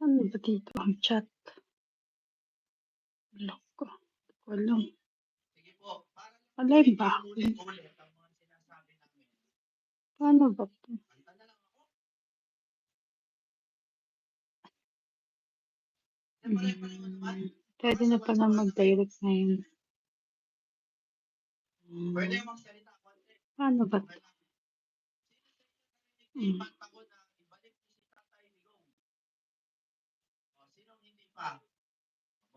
Ano ba dito ang chat? Block ko. Walang. Alive ba ako? Paano ba to? Pwede na pala mag-direct ngayon. Paano ba to?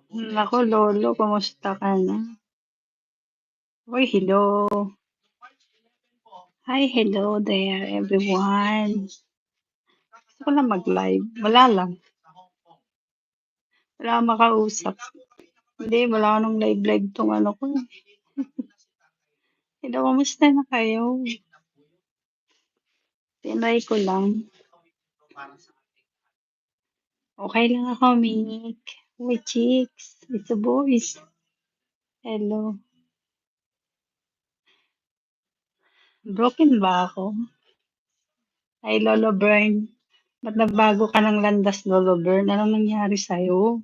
Nako, Lolo, kumusta ka na? Uy, hello. Hi, hello there, everyone. Gusto ko lang mag-live. Wala lang. Wala akong makausap. Hindi, wala ka nung live-live tong ano ko. Hello, kumusta na kayo? Tinry ko lang. Okay lang ako, Mick. Uy, chicks. It's a boys. Hello. Broken ba ako? Ay, Lolo Bern. Ba't nagbago ka ng landas, Lolo Bern? Anong nangyari sa'yo?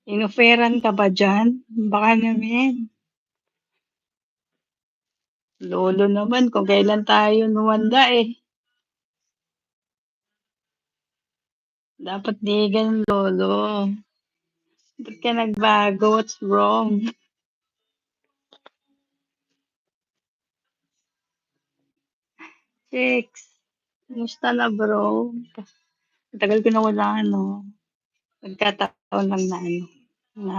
Inoferan ka ba dyan? Baka naman. Lolo naman, kung kailan tayo nuwanda eh. Dapat di ganun, Lolo. Ba't ka nagbago? What's wrong? Chicks, kumusta na bro? Tagal ko na wala, ano. Nagkataon lang na ano. Na